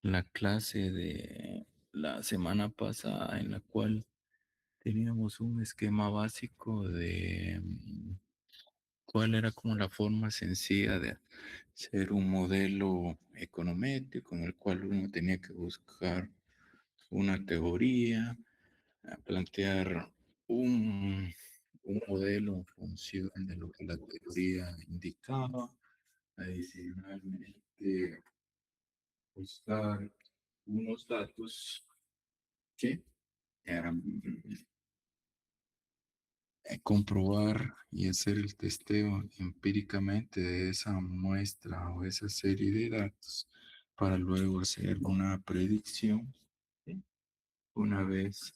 la clase de la semana pasada en la cual teníamos un esquema básico de cuál era como la forma sencilla de hacer un modelo econométrico en el cual uno tenía que buscar una teoría, a plantear un, un modelo en función de lo que la teoría indicaba, adicionalmente buscar unos datos que eran comprobar y hacer el testeo empíricamente de esa muestra o esa serie de datos para luego hacer una predicción, ¿sí? Una vez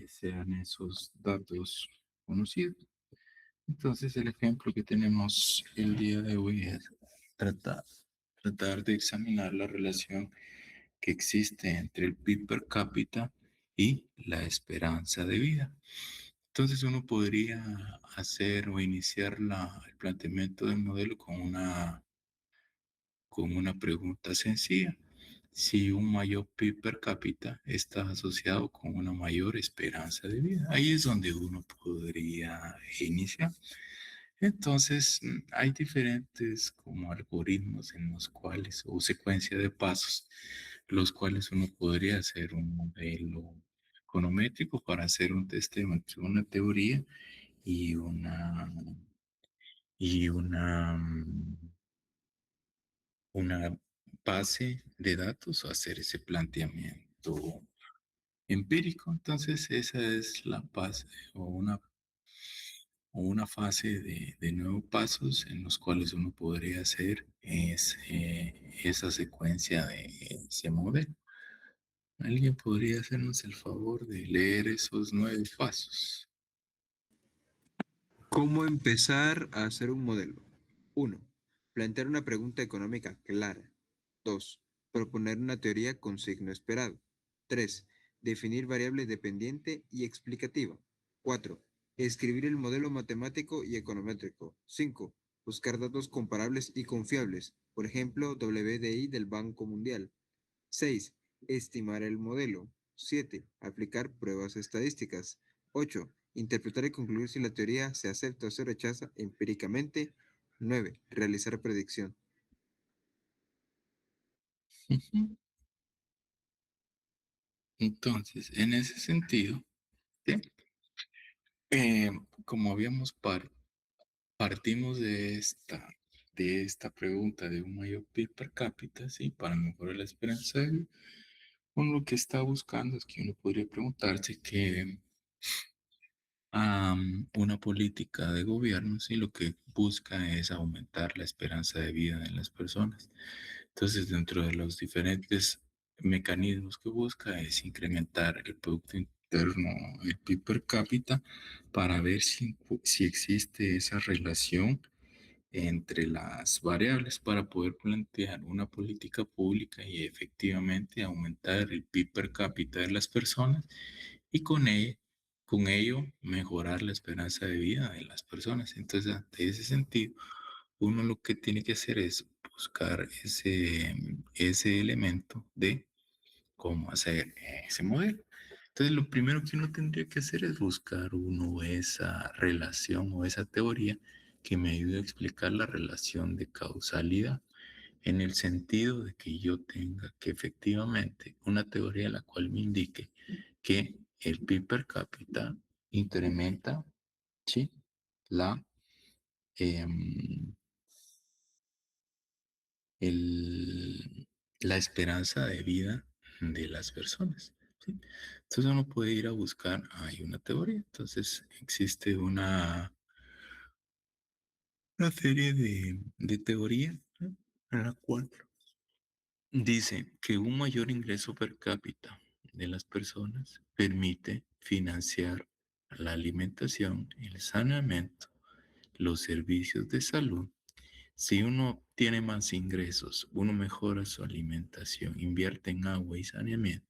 sean esos datos conocidos. Entonces, el ejemplo que tenemos el día de hoy es tratar, tratar de examinar la relación que existe entre el PIB per cápita y la esperanza de vida. Entonces, uno podría hacer o iniciar el planteamiento del modelo con una pregunta sencilla. Si un mayor PIB per cápita está asociado con una mayor esperanza de vida, ahí es donde uno podría iniciar. Entonces, hay diferentes como algoritmos en los cuales, o secuencia de pasos, los cuales uno podría hacer un modelo econométrico para hacer un testeo entre una teoría y y una base de datos o hacer ese planteamiento empírico. Entonces, esa es la base o una fase de nuevos pasos en los cuales uno podría hacer esa secuencia de ese modelo. ¿Alguien podría hacernos el favor de leer esos 9 pasos? ¿Cómo empezar a hacer un modelo? 1. Plantear una pregunta económica clara. 2. Proponer una teoría con signo esperado. 3. Definir variable dependiente y explicativa. 4. Escribir el modelo matemático y econométrico. 5. Buscar datos comparables y confiables, por ejemplo, WDI del Banco Mundial. 6. Estimar el modelo. 7. Aplicar pruebas estadísticas. 8. Interpretar y concluir si la teoría se acepta o se rechaza empíricamente. 9. Realizar predicción. Ujú. Entonces, en ese sentido, ¿sí? Eh, como partimos de esta pregunta de un mayor PIB per cápita, ¿sí? Para mejorar la esperanza de vida, uno lo que está buscando es que uno podría preguntarse que una política de gobierno, ¿sí? Lo que busca es aumentar la esperanza de vida en las personas. Entonces, dentro de los diferentes mecanismos que busca es incrementar el Producto Interno, el PIB per cápita, para ver si existe esa relación entre las variables para poder plantear una política pública y efectivamente aumentar el PIB per cápita de las personas y con ello mejorar la esperanza de vida de las personas. Entonces, de ese sentido, uno lo que tiene que hacer es buscar ese elemento de cómo hacer ese modelo. Entonces, lo primero que uno tendría que hacer es buscar uno esa relación o esa teoría que me ayude a explicar la relación de causalidad en el sentido de que yo tenga que efectivamente una teoría la cual me indique que el PIB per cápita incrementa, ¿sí? la, em, la esperanza de vida de las personas. ¿Sí? Entonces uno puede ir a buscar, hay una teoría, entonces existe una serie de teorías, ¿no? En la cual dice que un mayor ingreso per cápita de las personas permite financiar la alimentación, el saneamiento, los servicios de salud. Si uno tiene más ingresos, uno mejora su alimentación, invierte en agua y saneamiento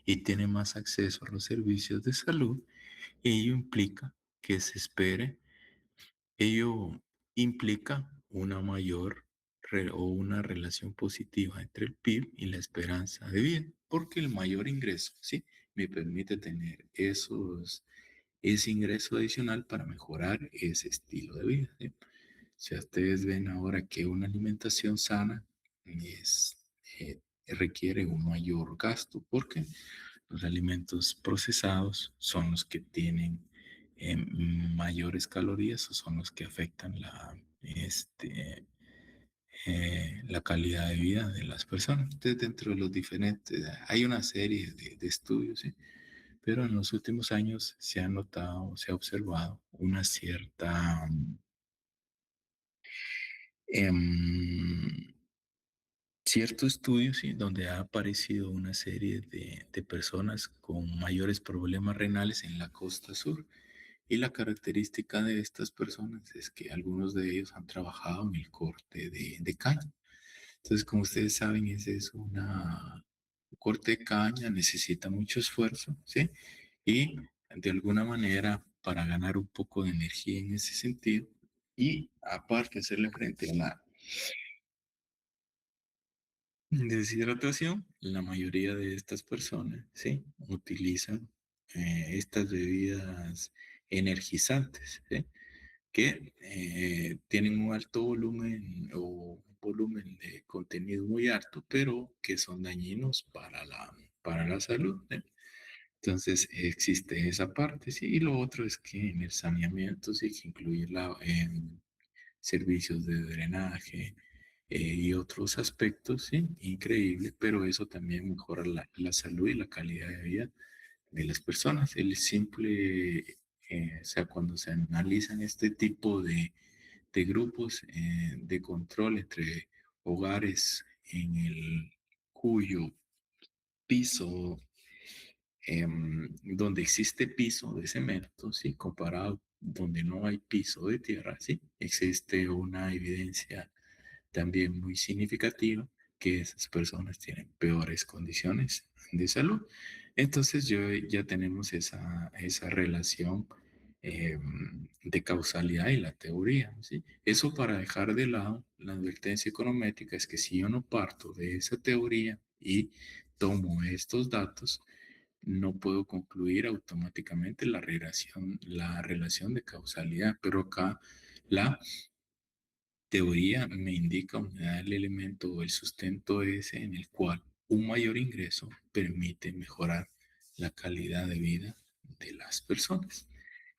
y tiene más acceso a los servicios de salud, ello implica que se espere, ello implica una mayor o una relación positiva entre el PIB y la esperanza de vida, porque el mayor ingreso, ¿sí? Me permite tener ese ingreso adicional para mejorar ese estilo de vida, ¿sí? Si ustedes ven ahora que una alimentación sana es, requiere un mayor gasto, porque los alimentos procesados son los que tienen mayores calorías o son los que afectan la calidad de vida de las personas. Entonces, dentro de los diferentes, hay una serie de estudios, ¿sí? Pero en los últimos años se ha notado, se ha observado una cierta em, cierto estudio, sí, donde ha aparecido una serie de personas con mayores problemas renales en la costa sur. Y la característica de estas personas es que algunos de ellos han trabajado en el corte de caña. Entonces, como ustedes saben, ese es un corte de caña, necesita mucho esfuerzo, ¿sí? Y de alguna manera, para ganar un poco de energía en ese sentido, y aparte hacerle frente a la deshidratación, la mayoría de estas personas, ¿sí? Utilizan estas bebidas energizantes, ¿sí? Que tienen un alto volumen o un volumen de contenido muy alto, pero que son dañinos para la salud, ¿sí? Entonces existe esa parte, sí, y lo otro es que en el saneamiento sí que incluye servicios de drenaje y otros aspectos, sí, increíble, pero eso también mejora la salud y la calidad de vida de las personas. El simple, o sea, cuando se analizan este tipo de grupos de control entre hogares en el cuyo piso donde existe piso de cemento, ¿sí? Comparado donde no hay piso de tierra, ¿sí? Existe una evidencia también muy significativa que esas personas tienen peores condiciones de salud. Entonces ya tenemos esa relación eh, de causalidad y la teoría, ¿sí? Eso para dejar de lado la advertencia econométrica es que si yo no parto de esa teoría y tomo estos datos, no puedo concluir automáticamente la relación de causalidad, pero acá la teoría me indica, me da el elemento o el sustento ese en el cual un mayor ingreso permite mejorar la calidad de vida de las personas.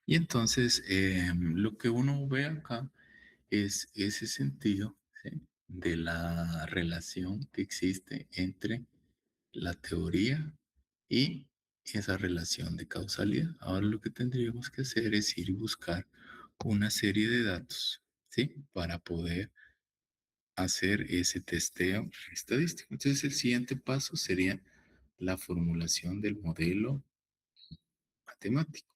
Y entonces lo que uno ve acá es ese sentido, ¿sí? De la relación que existe entre la teoría y esa relación de causalidad. Ahora lo que tendríamos que hacer es ir y buscar una serie de datos, ¿sí? Para poder hacer ese testeo estadístico. Entonces el siguiente paso sería la formulación del modelo matemático.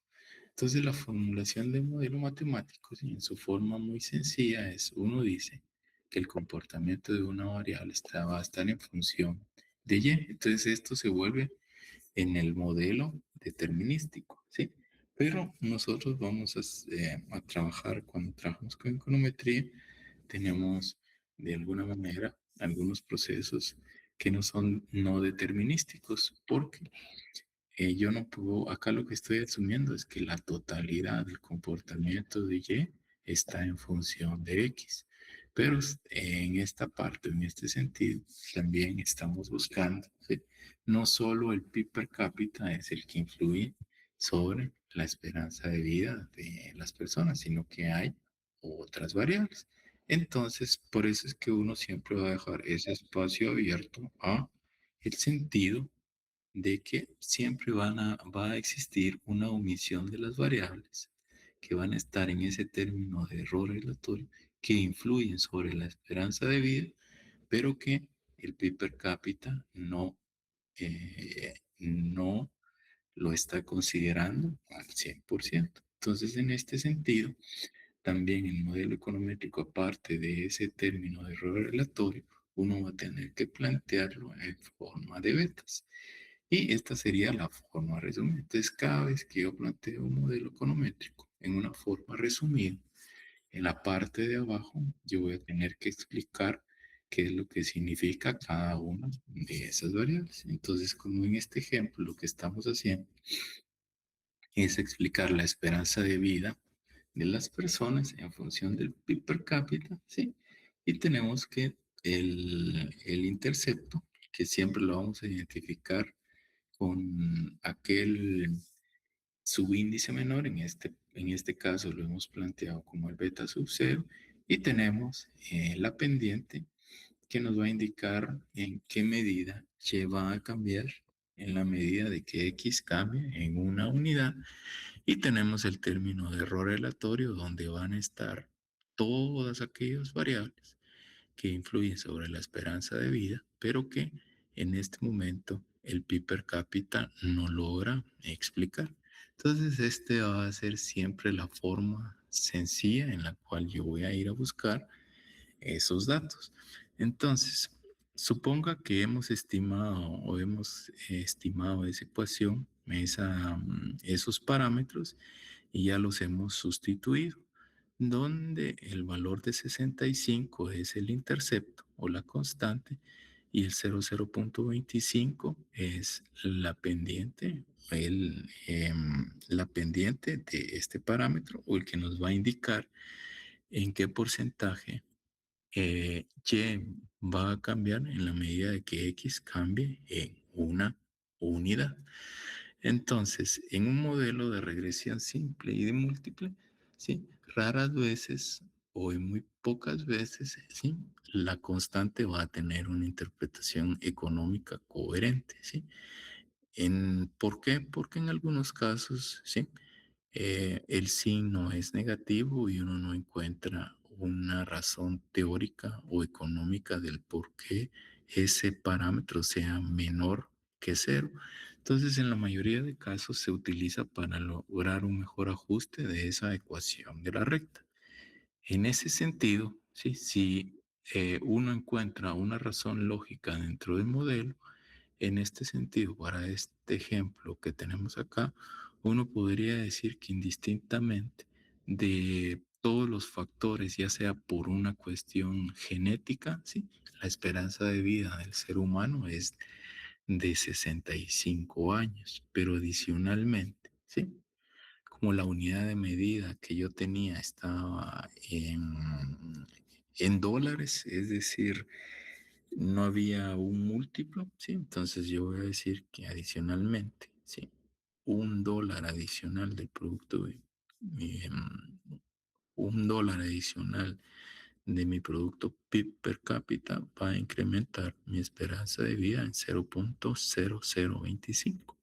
Entonces la formulación del modelo matemático, ¿sí? En su forma muy sencilla es, uno dice que el comportamiento de una variable va a estar en función de y. Entonces esto se vuelve en el modelo determinístico, ¿sí? Pero nosotros vamos a trabajar, cuando trabajamos con econometría, tenemos de alguna manera algunos procesos que no son no determinísticos, porque yo no puedo, acá lo que estoy asumiendo es que la totalidad del comportamiento de Y está en función de X. Pero en esta parte, en este sentido, también estamos buscando, ¿sí? No solo el PIB per cápita es el que influye sobre la esperanza de vida de las personas, sino que hay otras variables. Entonces, por eso es que uno siempre va a dejar ese espacio abierto a el sentido de que siempre va a existir una omisión de las variables que van a estar en ese término de error relatorio que influyen sobre la esperanza de vida, pero que el PIB per cápita no lo está considerando al 100%. Entonces, en este sentido, también el modelo econométrico, aparte de ese término de error relatorio, uno va a tener que plantearlo en forma de betas. Y esta sería la forma resumida. Entonces, cada vez que yo planteo un modelo econométrico en una forma resumida, en la parte de abajo yo voy a tener que explicar qué es lo que significa cada una de esas variables. Entonces, como en este ejemplo, lo que estamos haciendo es explicar la esperanza de vida de las personas en función del PIB per cápita, ¿sí? Y tenemos que el intercepto, que siempre lo vamos a identificar con aquel subíndice menor, en este caso lo hemos planteado como el beta sub cero, y tenemos la pendiente que nos va a indicar en qué medida y va a cambiar en la medida de que X cambie en una unidad. Y tenemos el término de error aleatorio donde van a estar todas aquellas variables que influyen sobre la esperanza de vida, pero que en este momento el PIB per cápita no logra explicar. Entonces, este va a ser siempre la forma sencilla en la cual yo voy a ir a buscar esos datos. Entonces, suponga que hemos estimado o hemos estimado esa ecuación, esos parámetros, y ya los hemos sustituido, donde el valor de 65 es el intercepto o la constante y el 00.25 es la pendiente, la pendiente de este parámetro o el que nos va a indicar en qué porcentaje y va a cambiar en la medida de que X cambie en una unidad. Entonces, en un modelo de regresión simple y de múltiple, ¿sí? Raras veces o en muy pocas veces, ¿sí? La constante va a tener una interpretación económica coherente, ¿sí? ¿Por qué? Porque en algunos casos, ¿sí? El signo es negativo y uno no encuentra una razón teórica o económica del por qué ese parámetro sea menor que cero. Entonces, en la mayoría de casos se utiliza para lograr un mejor ajuste de esa ecuación de la recta. En ese sentido, sí, si uno encuentra una razón lógica dentro del modelo, en este sentido, para este ejemplo que tenemos acá, uno podría decir que indistintamente de todos los factores, ya sea por una cuestión genética, ¿sí? La esperanza de vida del ser humano es de 65 años, pero adicionalmente, ¿sí? Como la unidad de medida que yo tenía estaba en dólares, es decir, no había un múltiplo, ¿sí? Entonces yo voy a decir que adicionalmente, ¿sí? $1 adicional del producto, $1 adicional de mi producto PIB per cápita va a incrementar mi esperanza de vida en 0.0025.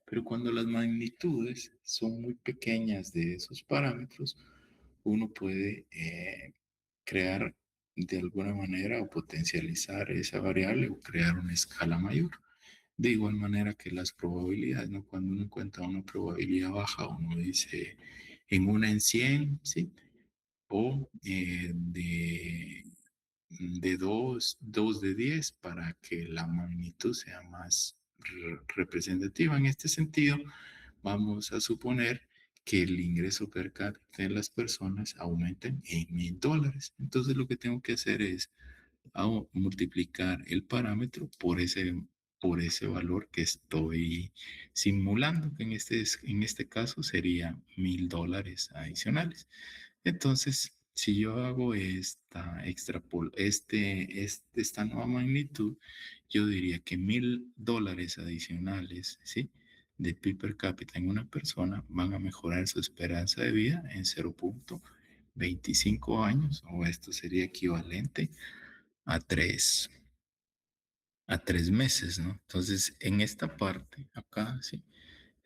Pero cuando las magnitudes son muy pequeñas de esos parámetros, uno puede crear de alguna manera o potencializar esa variable o crear una escala mayor. De igual manera que las probabilidades, ¿no? Cuando uno encuentra una probabilidad baja, uno dice en una en 100, ¿sí? O de 2 de 10 para que la magnitud sea más representativa. En este sentido, vamos a suponer que el ingreso per cápita de las personas aumenten en $1,000. Entonces lo que tengo que hacer es multiplicar el parámetro por ese valor que estoy simulando, que en este caso sería $1,000 adicionales. Entonces, si yo hago esta nueva magnitud, yo diría que $1,000 adicionales, ¿sí? De PIB per cápita en una persona van a mejorar su esperanza de vida en 0.25 años, o esto sería equivalente a a 3 meses, ¿no? Entonces, en esta parte, acá, sí,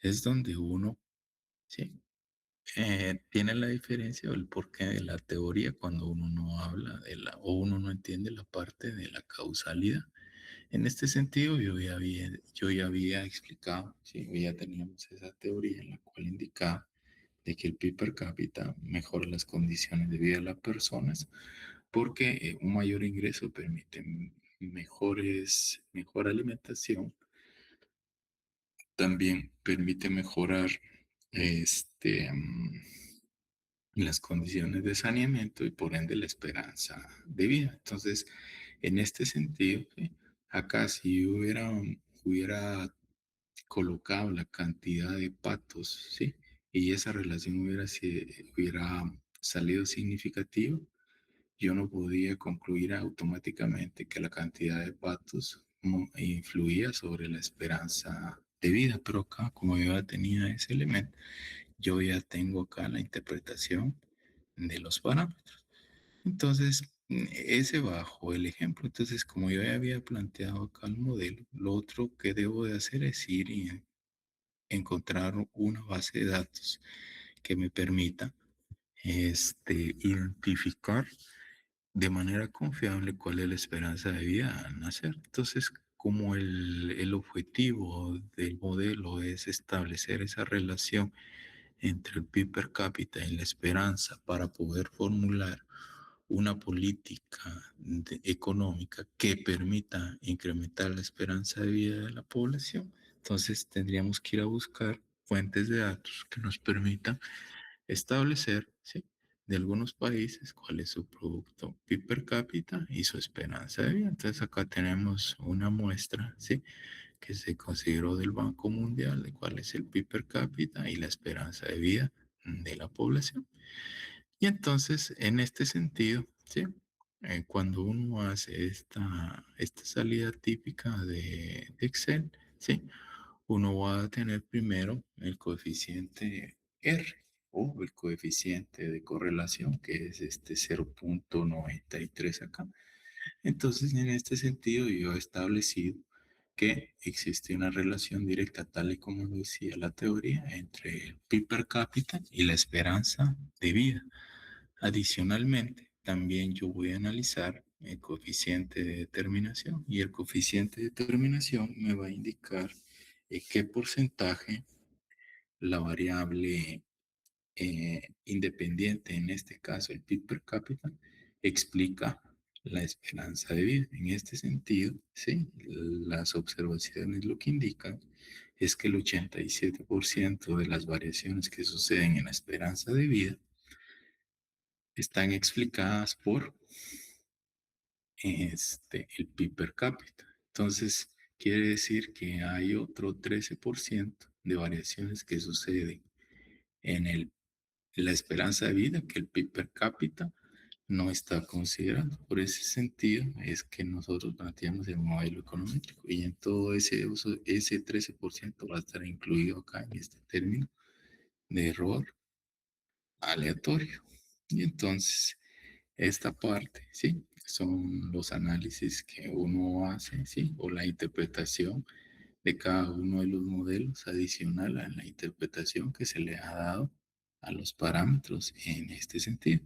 es donde uno, sí, tiene la diferencia o el porqué de la teoría cuando uno no habla o uno no entiende la parte de la causalidad. En este sentido, yo ya había explicado, sí, ya teníamos esa teoría en la cual indicaba de que el PIB per cápita mejora las condiciones de vida de las personas porque un mayor ingreso permite mejor alimentación, también permite mejorar este, las condiciones de saneamiento y por ende la esperanza de vida. Entonces, En este sentido, ¿sí? Acá si yo hubiera colocado la cantidad de patos, ¿sí? Y esa relación hubiera salido significativa, yo no podía concluir automáticamente que la cantidad de patos influía sobre la esperanza de vida, pero acá, como yo ya tenía ese elemento, yo ya tengo acá la interpretación de los parámetros. Entonces, ese bajo el ejemplo. Entonces, como yo ya había planteado acá el modelo, lo otro que debo de hacer es ir y encontrar una base de datos que me permita identificar de manera confiable cuál es la esperanza de vida al nacer. Entonces, como el objetivo del modelo es establecer esa relación entre el PIB per cápita y la esperanza para poder formular una política económica que permita incrementar la esperanza de vida de la población, entonces tendríamos que ir a buscar fuentes de datos que nos permitan establecer, ¿sí?, de algunos países cuál es su producto PIB per cápita y su esperanza de vida. Entonces acá tenemos una muestra, ¿sí?, que se consideró del Banco Mundial de cuál es el PIB per cápita y la esperanza de vida de la población. Y entonces, en este sentido, ¿sí?, cuando uno hace esta salida típica de Excel, ¿sí?, uno va a tener primero el coeficiente R o el coeficiente de correlación, que es este 0,93 acá. Entonces, en este sentido, yo he establecido que existe una relación directa, tal y como lo decía la teoría, entre el PIB per cápita y la esperanza de vida. Adicionalmente, también yo voy a analizar el coeficiente de determinación y el coeficiente de determinación me va a indicar qué porcentaje la variable independiente, en este caso el PIB per cápita, explica la esperanza de vida. En este sentido, sí, las observaciones lo que indican es que el 87% de las variaciones que suceden en la esperanza de vida están explicadas por el PIB per cápita. Entonces, quiere decir que hay otro 13% de variaciones que suceden en la esperanza de vida que el PIB per cápita no está considerando. Por ese sentido es que nosotros planteamos el modelo económico y en todo ese uso, ese 13% va a estar incluido acá en este término de error aleatorio. Y entonces, esta parte, ¿sí?, son los análisis que uno hace, ¿sí?, o la interpretación de cada uno de los modelos adicional a la interpretación que se le ha dado a los parámetros en este sentido.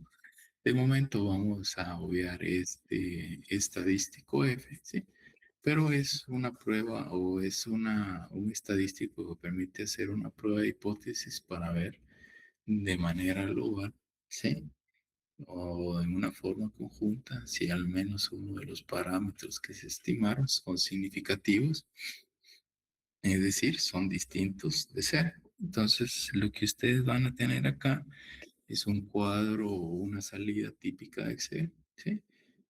De momento vamos a obviar este estadístico F, ¿sí? Pero es una prueba o es un estadístico que permite hacer una prueba de hipótesis para ver de manera global, ¿sí?, o en una forma conjunta, si al menos uno de los parámetros que se estimaron son significativos, es decir, son distintos de ser. Entonces, lo que ustedes van a tener acá es un cuadro o una salida típica de Excel, ¿sí?,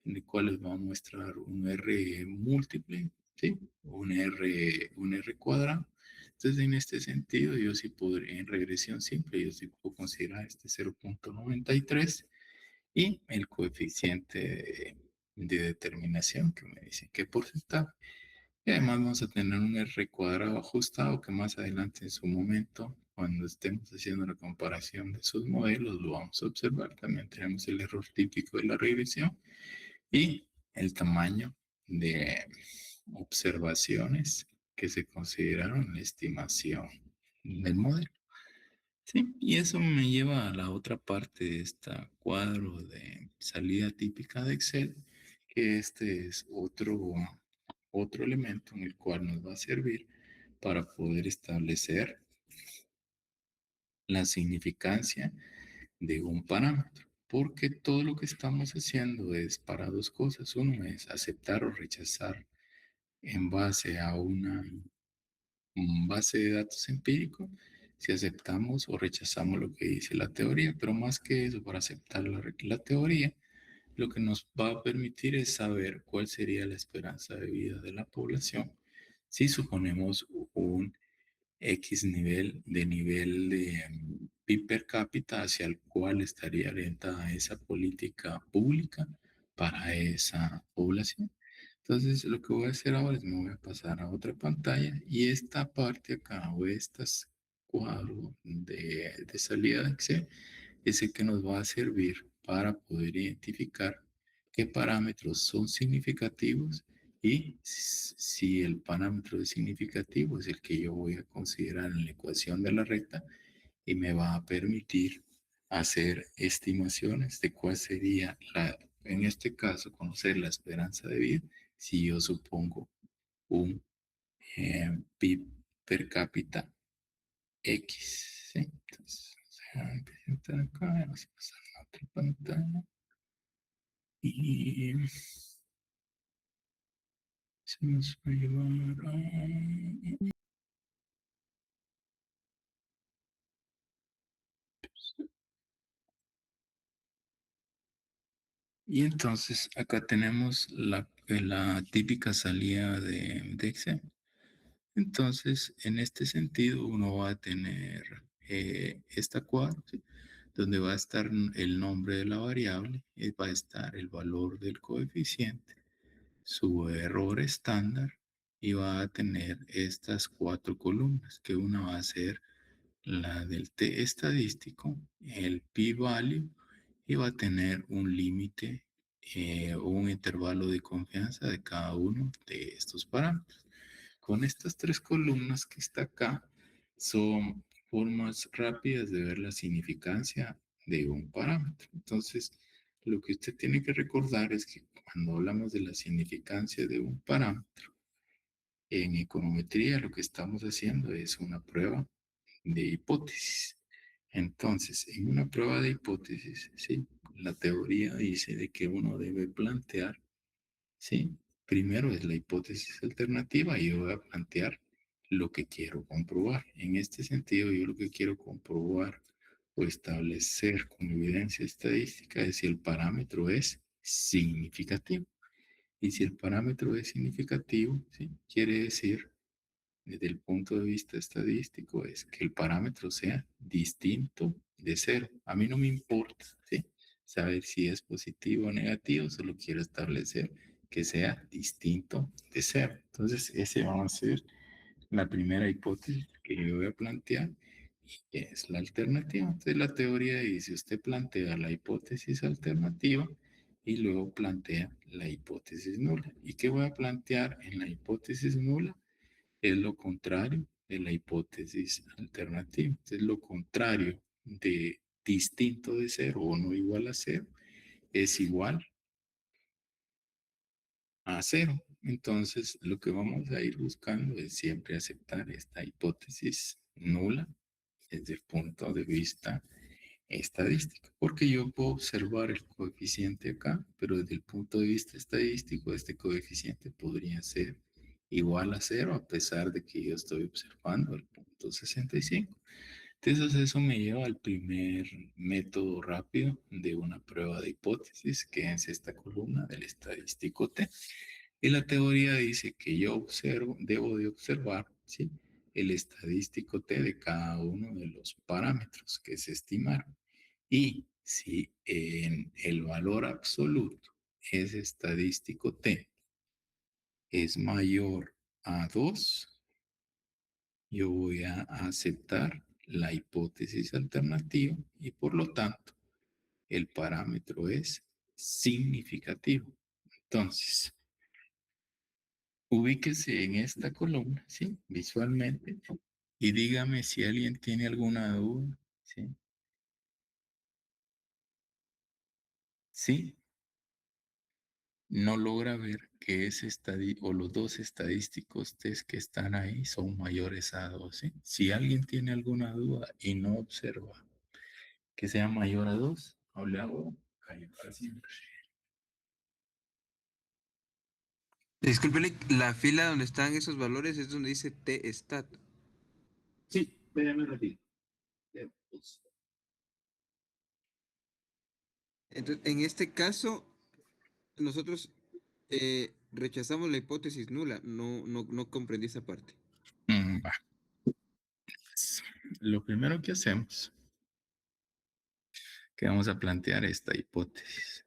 en el cual les va a mostrar un R múltiple, ¿sí?, un R cuadrado. Entonces, en este sentido, yo sí podría, en regresión simple, yo sí puedo considerar este 0,93 y el coeficiente de determinación que me dice qué porcentaje. Y además vamos a tener un R cuadrado ajustado que más adelante en su momento, cuando estemos haciendo la comparación de sus modelos, lo vamos a observar. También tenemos el error típico de la regresión y el tamaño de observaciones que se consideraron en la estimación del modelo. Sí, y eso me lleva a la otra parte de este cuadro de salida típica de Excel, que este es otro elemento en el cual nos va a servir para poder establecer la significancia de un parámetro. Porque todo lo que estamos haciendo es para dos cosas. Uno es aceptar o rechazar en base a una base de datos empírico, si aceptamos o rechazamos lo que dice la teoría, pero más que eso, para aceptar la teoría, lo que nos va a permitir es saber cuál sería la esperanza de vida de la población si suponemos un X nivel de PIB per cápita hacia el cual estaría orientada esa política pública para esa población. Entonces, lo que voy a hacer ahora es me voy a pasar a otra pantalla y esta parte acá o estas cuadro de salida de Excel es el que nos va a servir para poder identificar qué parámetros son significativos y si el parámetro es significativo es el que yo voy a considerar en la ecuación de la recta y me va a permitir hacer estimaciones de cuál sería en este caso, conocer la esperanza de vida si yo supongo un PIB per cápita X. ¿Sí? Entonces, vamos a presentar acá, vamos a pasar a otra pantalla y se nos va a llevar a... Y entonces acá tenemos la típica salida de Excel. Entonces, en este sentido, uno va a tener esta cuadro, ¿sí? Donde va a estar el nombre de la variable, y va a estar el valor del coeficiente, su error estándar, y va a tener estas cuatro columnas, que una va a ser la del t estadístico, el p-value, y va a tener un límite o un intervalo de confianza de cada uno de estos parámetros. Con estas tres columnas que está acá, son formas rápidas de ver la significancia de un parámetro. Entonces, lo que usted tiene que recordar es que cuando hablamos de la significancia de un parámetro, en econometría lo que estamos haciendo es una prueba de hipótesis. Entonces, en una prueba de hipótesis, ¿sí? La teoría dice de que uno debe plantear, ¿sí? Primero es la hipótesis alternativa y yo voy a plantear lo que quiero comprobar. En este sentido, yo lo que quiero comprobar o establecer con evidencia estadística es si el parámetro es significativo. Y si el parámetro es significativo, ¿sí? Quiere decir desde el punto de vista estadístico es que el parámetro sea distinto de cero. A mí no me importa, ¿sí? Saber si es positivo o negativo, solo quiero establecer que sea distinto de cero. Entonces, ese va a ser la primera hipótesis que yo voy a plantear y que es la alternativa. Entonces, la teoría dice, usted plantea la hipótesis alternativa y luego plantea la hipótesis nula. ¿Y qué voy a plantear en la hipótesis nula? Es lo contrario de la hipótesis alternativa. Es lo contrario de distinto de cero o no igual a cero, es igual a cero. Entonces, lo que vamos a ir buscando es siempre aceptar esta hipótesis nula desde el punto de vista estadístico, porque yo puedo observar el coeficiente acá, pero desde el punto de vista estadístico, este coeficiente podría ser igual a cero, a pesar de que yo estoy observando el punto 65. Entonces, eso me lleva al primer método rápido de una prueba de hipótesis, que es esta columna del estadístico T. Y la teoría dice que yo debo de observar, ¿sí? El estadístico T de cada uno de los parámetros que se estimaron. Y si en el valor absoluto ese estadístico T es mayor a 2, yo voy a aceptar la hipótesis alternativa y por lo tanto el parámetro es significativo. Entonces, ubíquese en esta columna, ¿sí? Visualmente, y dígame si alguien tiene alguna duda, ¿sí? Sí, no logra ver que ese o los dos estadísticos test que están ahí son mayores a 2, ¿sí? Si alguien tiene alguna duda y no observa que sea mayor a 2, no le hago callo para siempre. Disculpe, la fila donde están esos valores es donde dice T-stat. Sí, déjame repetir. Entonces, en este caso, nosotros rechazamos la hipótesis nula. No comprendí esa parte. Va. Pues, lo primero que hacemos, que vamos a plantear esta hipótesis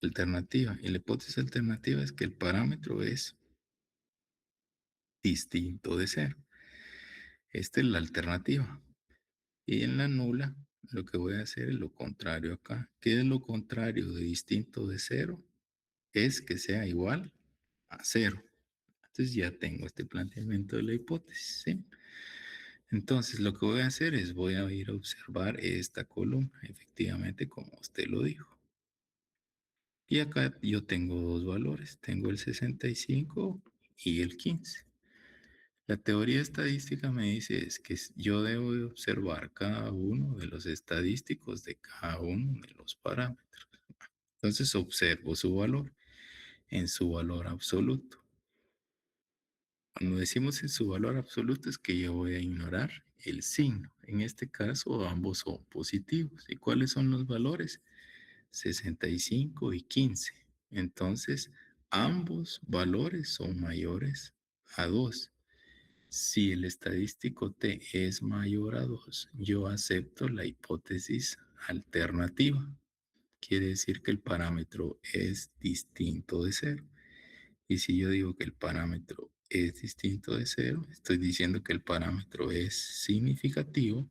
alternativa. Y la hipótesis alternativa es que el parámetro es distinto de cero. Esta es la alternativa. Y en la nula, lo que voy a hacer es lo contrario acá. ¿Qué es lo contrario de distinto de cero? Es que sea igual a cero. Entonces ya tengo este planteamiento de la hipótesis, ¿sí? Entonces lo que voy a hacer es voy a ir a observar esta columna, efectivamente como usted lo dijo. Y acá yo tengo dos valores, tengo el 65 y el 15. La teoría estadística me dice es que yo debo de observar cada uno de los estadísticos de cada uno de los parámetros. Entonces observo su valor en su valor absoluto. Cuando decimos en su valor absoluto es que yo voy a ignorar el signo. En este caso ambos son positivos. ¿Y cuáles son los valores? 65 y 15. Entonces ambos valores son mayores a 2. Si el estadístico T es mayor a 2, yo acepto la hipótesis alternativa. Quiere decir que el parámetro es distinto de cero. Y si yo digo que el parámetro es distinto de cero, estoy diciendo que el parámetro es significativo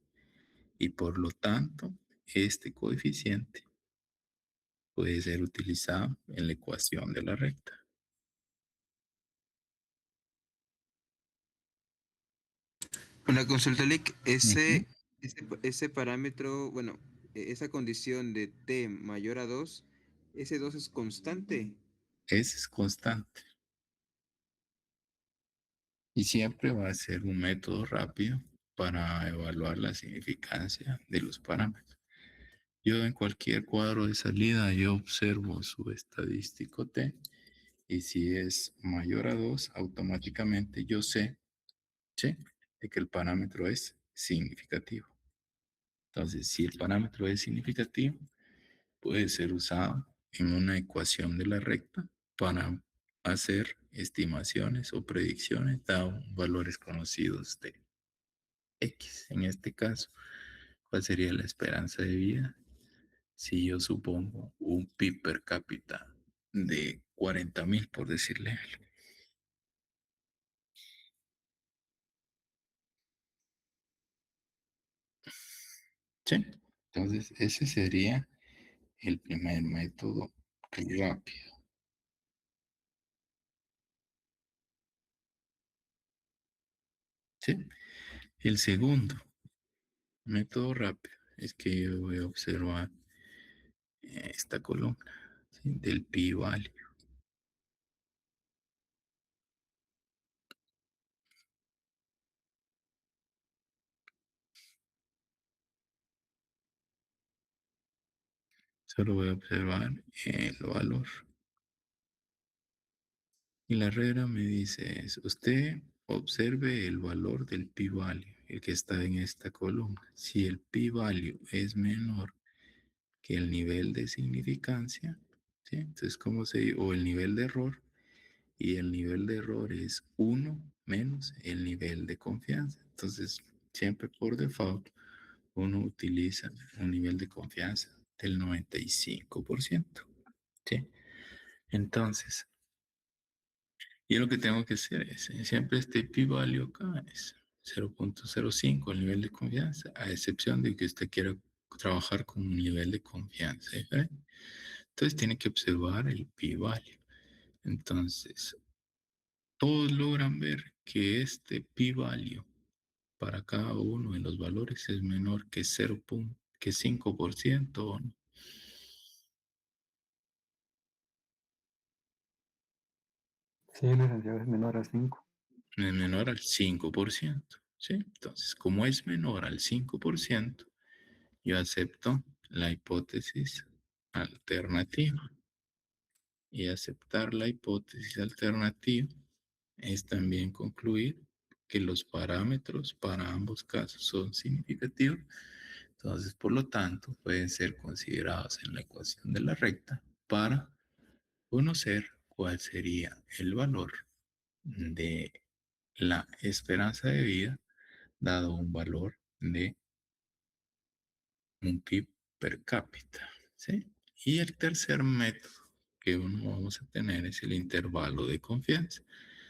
y por lo tanto este coeficiente puede ser utilizado en la ecuación de la recta. Una consulta, Lick, Ujú. ese parámetro, bueno, esa condición de t mayor a 2, ese 2 es constante. Ese es constante y siempre va a ser un método rápido para evaluar la significancia de los parámetros. Yo en cualquier cuadro de salida, yo observo su estadístico T y si es mayor a 2, automáticamente yo sé, ¿sí?, de que el parámetro es significativo. Entonces, si el parámetro es significativo, puede ser usado en una ecuación de la recta para hacer estimaciones o predicciones dado valores conocidos de X. En este caso, ¿cuál sería la esperanza de vida? Si yo supongo un PIB per cápita de 40,000, por decirle algo. ¿Sí? Entonces, ese sería el primer método rápido. ¿Sí? El segundo método rápido es que yo voy a observar esta columna, ¿sí?, del p-value. Solo voy a observar el valor. Y la regla me dice es, usted observe el valor del p-value, el que está en esta columna. Si el p-value es menor que el nivel de significancia, ¿sí? Entonces, ¿cómo se dice? O el nivel de error, y el nivel de error es 1 menos el nivel de confianza. Entonces, siempre por default, uno utiliza un nivel de confianza del 95%. ¿Sí? Entonces, yo lo que tengo que hacer es, siempre este p-value acá es 0.05 el nivel de confianza, a excepción de que usted quiera trabajar con un nivel de confianza diferente. Entonces, tiene que observar el p-value. Entonces, todos logran ver que este p-value para cada uno de los valores es menor que 5%, ¿o no? Sí, licenciado, es menor a 5. Es menor al 5%, ¿sí? Entonces, como es menor al 5%, yo acepto la hipótesis alternativa. Y aceptar la hipótesis alternativa es también concluir que los parámetros para ambos casos son significativos. Entonces, por lo tanto, pueden ser considerados en la ecuación de la recta para conocer cuál sería el valor de la esperanza de vida dado un valor de un PIB per cápita, ¿sí? Y el tercer método que uno vamos a tener es el intervalo de confianza.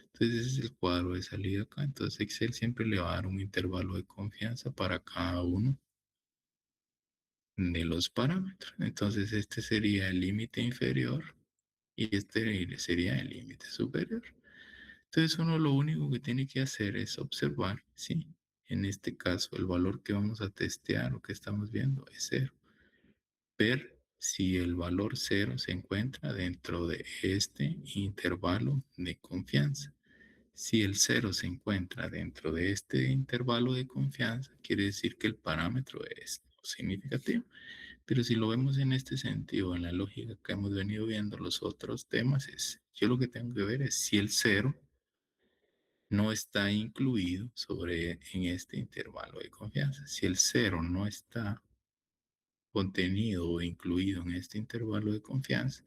Entonces ese es el cuadro de salida acá. Entonces Excel siempre le va a dar un intervalo de confianza para cada uno de los parámetros. Entonces este sería el límite inferior y este sería el límite superior. Entonces uno lo único que tiene que hacer es observar, ¿sí? En este caso el valor que vamos a testear o que estamos viendo es cero. Ver si el valor cero se encuentra dentro de este intervalo de confianza. Si el cero se encuentra dentro de este intervalo de confianza, quiere decir que el parámetro es significativo. Pero si lo vemos en este sentido, en la lógica que hemos venido viendo los otros temas, yo lo que tengo que ver es si el cero no está incluido en este intervalo de confianza. Si el cero no está contenido o incluido en este intervalo de confianza,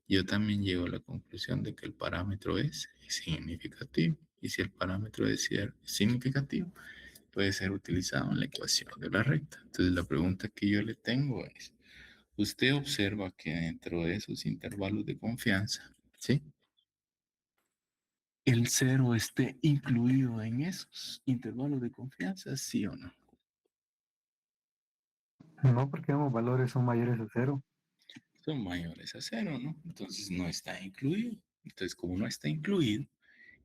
yo también llego a la conclusión de que el parámetro es significativo. Y si el parámetro es significativo, puede ser utilizado en la ecuación de la recta. Entonces la pregunta que yo le tengo es, usted observa que dentro de esos intervalos de confianza, ¿sí? El cero esté incluido en esos intervalos de confianza, ¿sí o no? No, porque ambos valores son mayores a cero. Son mayores a cero, ¿no? Entonces no está incluido. Entonces, como no está incluido,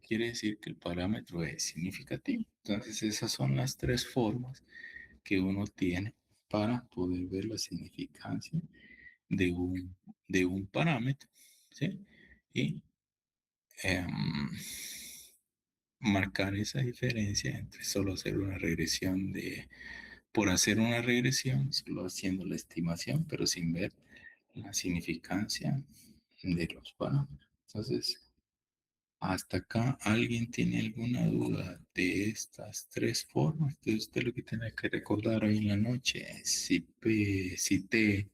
quiere decir que el parámetro es significativo. Entonces, esas son las tres formas que uno tiene para poder ver la significancia de de un parámetro, ¿sí? Y em, marcar esa diferencia entre solo hacer una regresión por hacer una regresión, solo haciendo la estimación, pero sin ver la significancia de los parámetros. Entonces, hasta acá, ¿alguien tiene alguna duda de estas tres formas? Entonces, usted lo que tiene que recordar hoy en la noche es si T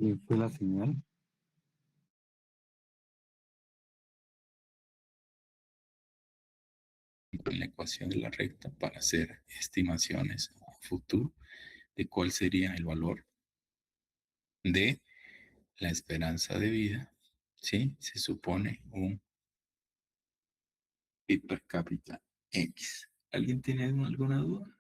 Y fue la señal. en la ecuación de la recta para hacer estimaciones a futuro de cuál sería el valor de la esperanza de vida, ¿sí? Se supone un PIB per cápita X. ¿Alguien tiene alguna duda?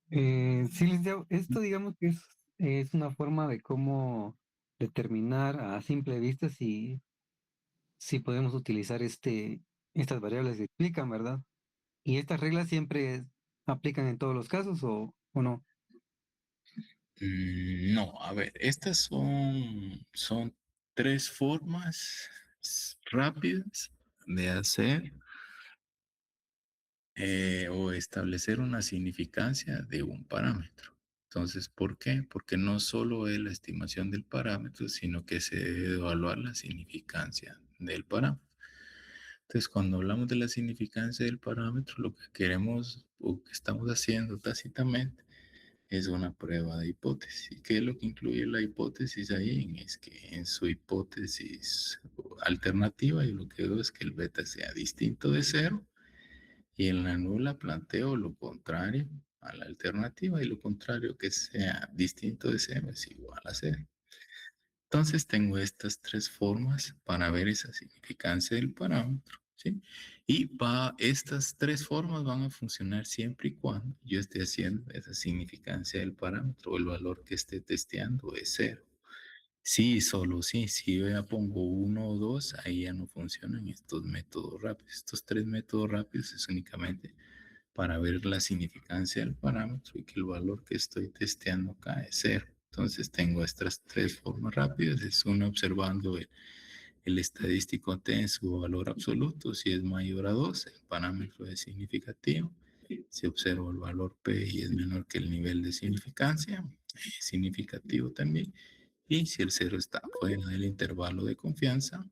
Sí, licenciado, esto digamos que es una forma de cómo determinar a simple vista si podemos utilizar estas variables que explican, ¿verdad? ¿Y estas reglas siempre aplican en todos los casos o no? No, a ver, estas son tres formas rápidas de hacer o establecer una significancia de un parámetro. Entonces, ¿por qué? Porque no solo es la estimación del parámetro, sino que se debe evaluar la significancia del parámetro. Entonces, cuando hablamos de la significancia del parámetro, lo que queremos o que estamos haciendo tácitamente es una prueba de hipótesis. ¿Y qué es lo que incluye la hipótesis ahí? Es que en su hipótesis alternativa yo lo que veo es que el beta sea distinto de cero y en la nula planteo lo contrario a la alternativa y lo contrario que sea distinto de cero es igual a cero. Entonces tengo estas tres formas para ver esa significancia del parámetro, ¿sí? Estas tres formas van a funcionar siempre y cuando yo esté haciendo esa significancia del parámetro o el valor que esté testeando es cero. Sí, solo sí, si yo ya pongo uno o dos, ahí ya no funcionan estos métodos rápidos. Estos tres métodos rápidos es únicamente para ver la significancia del parámetro y que el valor que estoy testeando acá es cero. Entonces tengo estas tres formas rápidas. Es una observando El estadístico T en su valor absoluto, si es mayor a 2, el parámetro es significativo. Si observo el valor P y es menor que el nivel de significancia, es significativo también. Y si el cero está fuera del intervalo de confianza,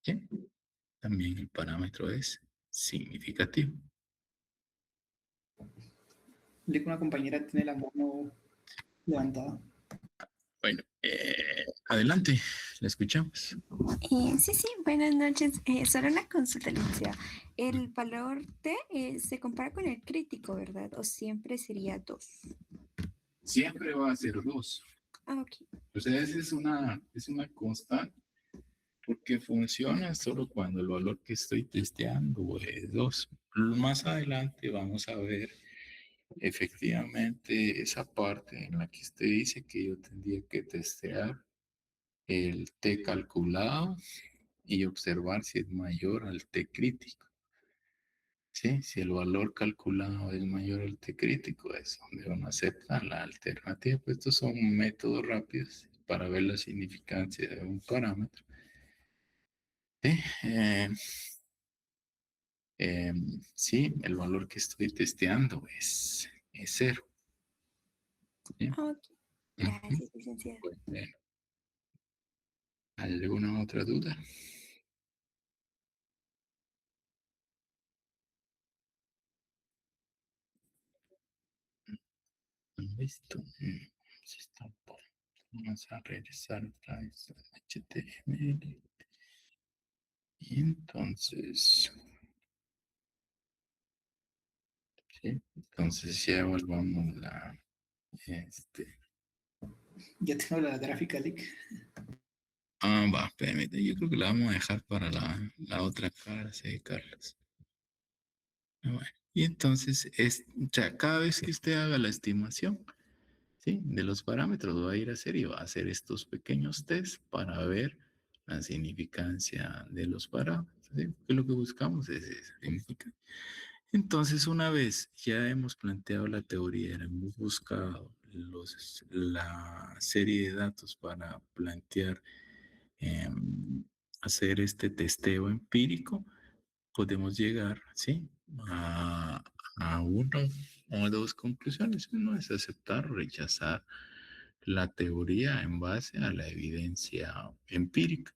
¿sí? También el parámetro es significativo. De que una compañera tiene la mano levantada. Bueno, adelante, la escuchamos. Sí, sí, buenas noches. Solo una consulta, Alicia. El valor T se compara con el crítico, ¿verdad? ¿O siempre sería 2? Siempre va a ser 2. Ah, ok. O sea, esa es una constante, porque funciona solo cuando el valor que estoy testeando es 2. Más adelante vamos a ver efectivamente esa parte en la que usted dice que yo tendría que testear el T calculado y observar si es mayor al T crítico. ¿Sí? Si el valor calculado es mayor al T crítico, es donde uno acepta la alternativa. Pues estos son métodos rápidos para ver la significancia de un parámetro. ¿Sí? Sí, el valor que estoy testeando es 0. ¿Sí? Ah, ok. Ujú. Gracias, licenciada. Bueno, ¿alguna otra duda? Listo. Vamos a regresar otra vez al HTML. Y entonces, ¿sí? Entonces ya volvamos este. Ya tengo la gráfica, Lick. Va, permítame. Yo creo que la vamos a dejar para la otra clase de Carlos. Bueno, y entonces, o sea, cada vez que usted haga la estimación, ¿sí? De los parámetros, va a ir a hacer y va a hacer estos pequeños tests para ver la significancia de los parámetros. ¿Sí? Porque lo que buscamos es esa significancia. Entonces, una vez ya hemos planteado la teoría, hemos buscado la serie de datos para plantear, hacer este testeo empírico, podemos llegar, ¿sí? A una o dos conclusiones. Uno es aceptar o rechazar la teoría en base a la evidencia empírica.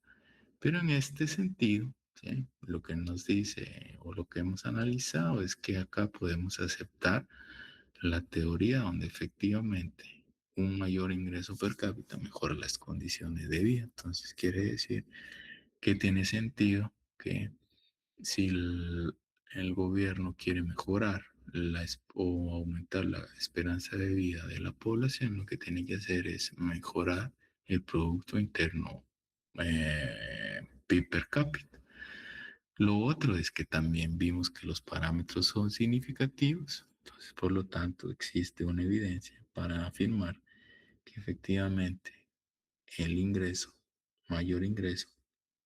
Pero en este sentido, ¿sí? Lo que nos dice o lo que hemos analizado es que acá podemos aceptar la teoría donde efectivamente un mayor ingreso per cápita mejora las condiciones de vida. Entonces quiere decir que tiene sentido que si el gobierno quiere mejorar o aumentar la esperanza de vida de la población, lo que tiene que hacer es mejorar el Producto Interno PIB per cápita. Lo otro es que también vimos que los parámetros son significativos, entonces por lo tanto existe una evidencia para afirmar que efectivamente el ingreso, mayor ingreso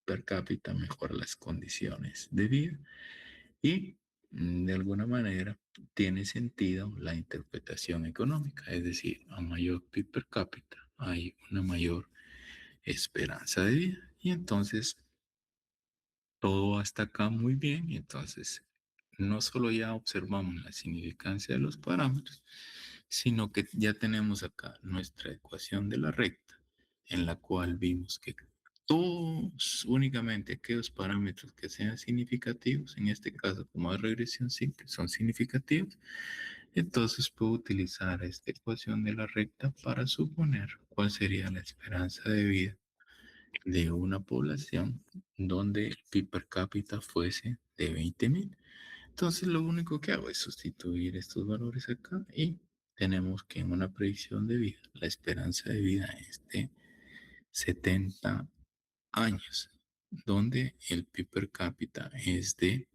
per cápita mejora las condiciones de vida y de alguna manera tiene sentido la interpretación económica, es decir, a mayor PIB per cápita hay una mayor esperanza de vida y entonces todo hasta acá muy bien y entonces no solo ya observamos la significancia de los parámetros, sino que ya tenemos acá nuestra ecuación de la recta, en la cual vimos que todos, únicamente aquellos parámetros que sean significativos, en este caso como es regresión simple, son significativos, entonces puedo utilizar esta ecuación de la recta para suponer cuál sería la esperanza de vida de una población donde el PIB per cápita fuese de 20.000. Entonces lo único que hago es sustituir estos valores acá y tenemos que en una predicción de vida, la esperanza de vida es de 70 años, donde el PIB per cápita es de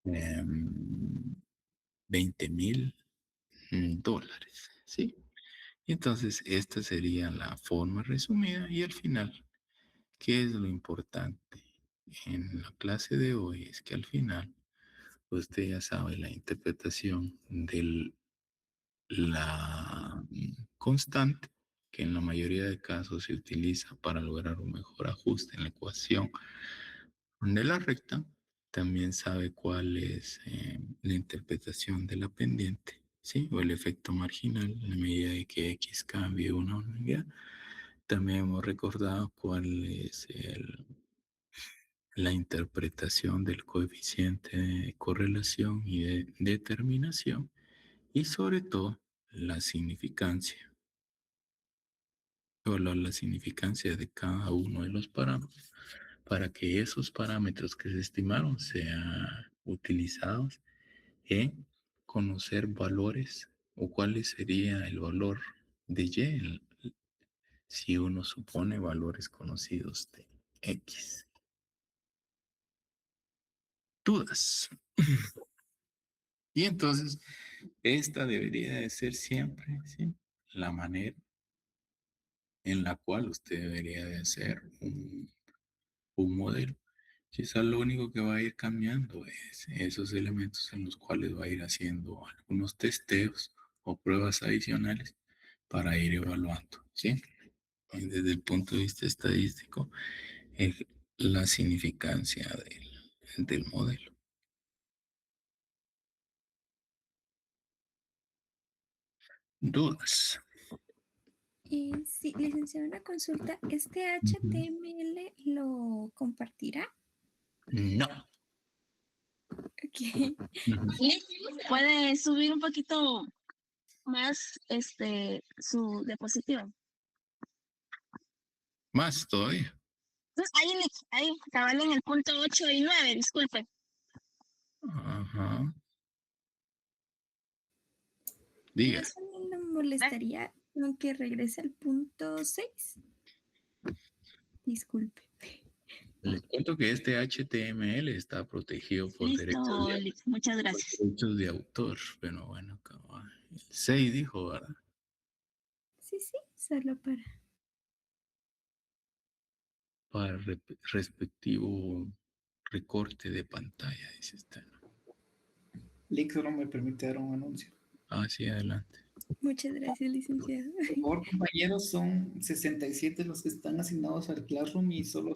20.000 dólares. ¿Sí? Entonces esta sería la forma resumida y al final, ¿qué es lo importante? En la clase de hoy es que al final usted ya sabe la interpretación de la constante que en la mayoría de casos se utiliza para lograr un mejor ajuste en la ecuación de la recta, también sabe cuál es la interpretación de la pendiente, ¿sí? O el efecto marginal en la medida de que X cambie una unidad. También hemos recordado cuál es la interpretación del coeficiente de correlación y de determinación y sobre todo la significancia o la significancia de cada uno de los parámetros para que esos parámetros que se estimaron sean utilizados en conocer valores o cuál sería el valor de Y si uno supone valores conocidos de X. Dudas. Y entonces, esta debería de ser siempre, ¿sí?, la manera en la cual usted debería de hacer un modelo. Quizás lo único que va a ir cambiando es esos elementos en los cuales va a ir haciendo algunos testeos o pruebas adicionales para ir evaluando, ¿sí? Desde el punto de vista estadístico, el- la significancia del modelo. Dudas. Sí, licenciado, una consulta. ¿Este Ujú. HTML lo compartirá? No. Ok. Ujú. Y puede subir un poquito más su diapositiva. Más todavía. Ahí, cabal en el punto 8 y 9, disculpe. Ajá. ¿No Diga. solo le molestaría con que regrese al punto 6? Disculpe. Les cuento que este HTML está protegido por Listo, muchas por gracias. derechos de autor. Pero bueno, cabal. El 6 dijo, ¿verdad? Sí, sí, solo para. Para el respectivo recorte de pantalla, dice este. Lick solo me permite dar un anuncio. Ah, sí, adelante. Muchas gracias, licenciado. Por favor, compañeros, son 67 los que están asignados al Classroom y solo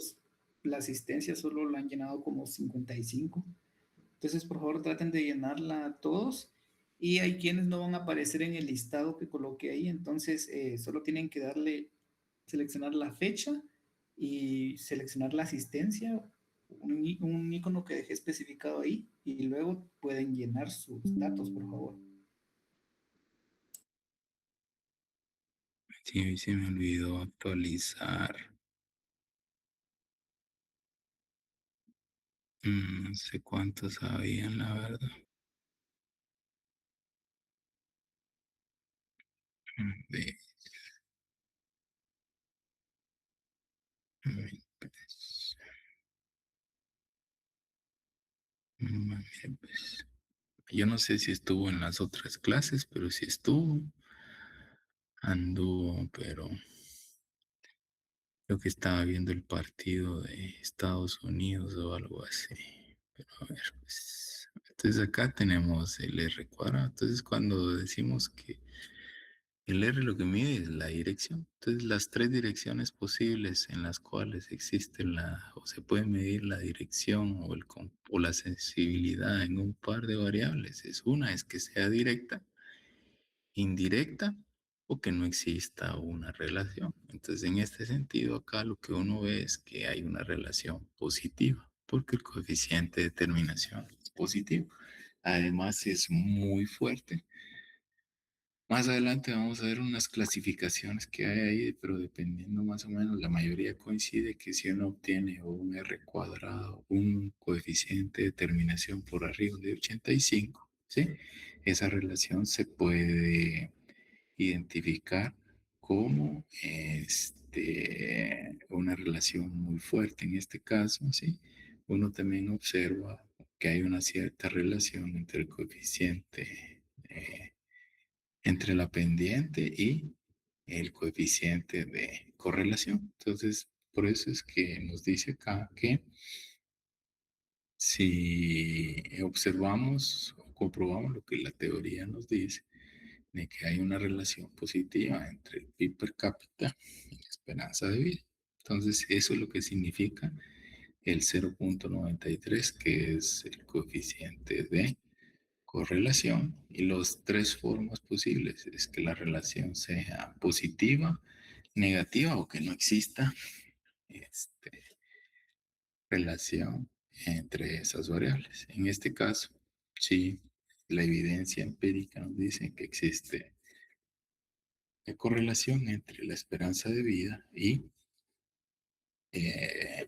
la asistencia solo la han llenado como 55. Entonces, por favor, traten de llenarla todos. Y hay quienes no van a aparecer en el listado que coloque ahí. Entonces, solo tienen que seleccionar la fecha y seleccionar la asistencia, un icono que dejé especificado ahí. Y luego pueden llenar sus datos, por favor. Sí, hoy se me olvidó actualizar. No sé cuántos habían, la verdad. De, pues, mire, pues, yo no sé si estuvo en las otras clases, pero si estuvo, anduvo, pero creo que estaba viendo el partido de Estados Unidos o algo así. Pero a ver, pues. Entonces acá tenemos el R cuadrado. Entonces cuando decimos que el R lo que mide es la dirección. Entonces las tres direcciones posibles en las cuales existe o se puede medir la dirección o la sensibilidad en un par de variables es una es que sea directa, indirecta o que no exista una relación. Entonces, en este sentido, acá lo que uno ve es que hay una relación positiva, porque el coeficiente de determinación es positivo. Además, es muy fuerte. Más adelante vamos a ver unas clasificaciones que hay ahí, pero dependiendo más o menos, la mayoría coincide que si uno obtiene un R cuadrado, un coeficiente de determinación por arriba de 85, ¿sí? Esa relación se puede identificar como una relación muy fuerte. En este caso, ¿sí? Uno también observa que hay una cierta relación entre el coeficiente entre la pendiente y el coeficiente de correlación. Entonces, por eso es que nos dice acá que si observamos o comprobamos lo que la teoría nos dice, de que hay una relación positiva entre el PIB per cápita y la esperanza de vida. Entonces, eso es lo que significa el 0.93, que es el coeficiente de correlación. Y las tres formas posibles es que la relación sea positiva, negativa o que no exista relación entre esas variables. En este caso, sí, la evidencia empírica nos dice que existe una correlación entre la esperanza de vida y eh,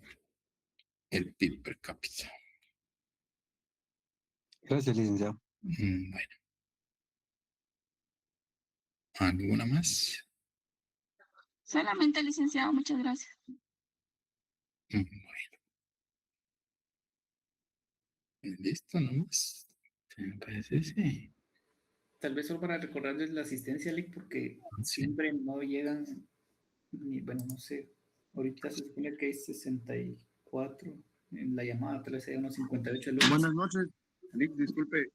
el PIB per cápita. Gracias, licenciado. Bueno, ¿alguna más? Solamente, licenciado, muchas gracias. Bueno, listo nomás. Me parece, sí. Tal vez solo para recordarles la asistencia, Lick, porque Sí. siempre no llegan, bueno, no sé, ahorita se supone que hay 64 en la llamada, tal vez hay unos 58 alumnos. Buenas noches, Lick, disculpe.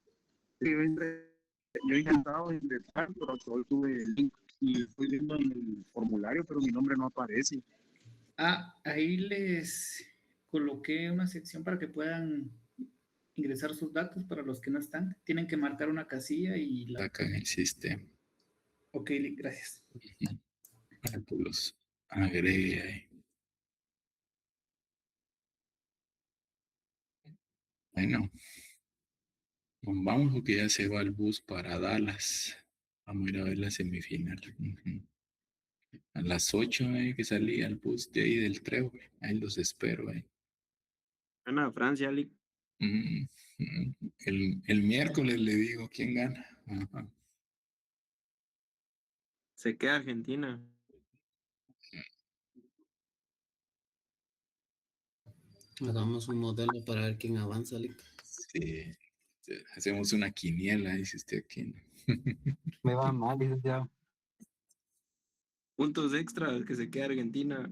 Sí, yo he intentado ingresar, pero solo tuve el link y estoy viendo en el formulario, pero mi nombre no aparece. Ahí les coloqué una sección para que puedan ingresar sus datos para los que no están. Tienen que marcar una casilla y la... Acá en el sistema. Ok, Lick, gracias. Para que los agregue ahí. Bueno, vamos porque ya se va el bus para Dallas. Vamos a ir a ver la semifinal. A las 8 que salía el bus de ahí del Trébol. Ahí los espero. Gana Francia, Lick. El miércoles le digo quién gana. Ajá. Se queda Argentina. Hagamos un modelo para ver quién avanza, Lick. Sí. Hacemos una quiniela, dice usted aquí. Me va mal, licenciado. Puntos extras, que se queda Argentina.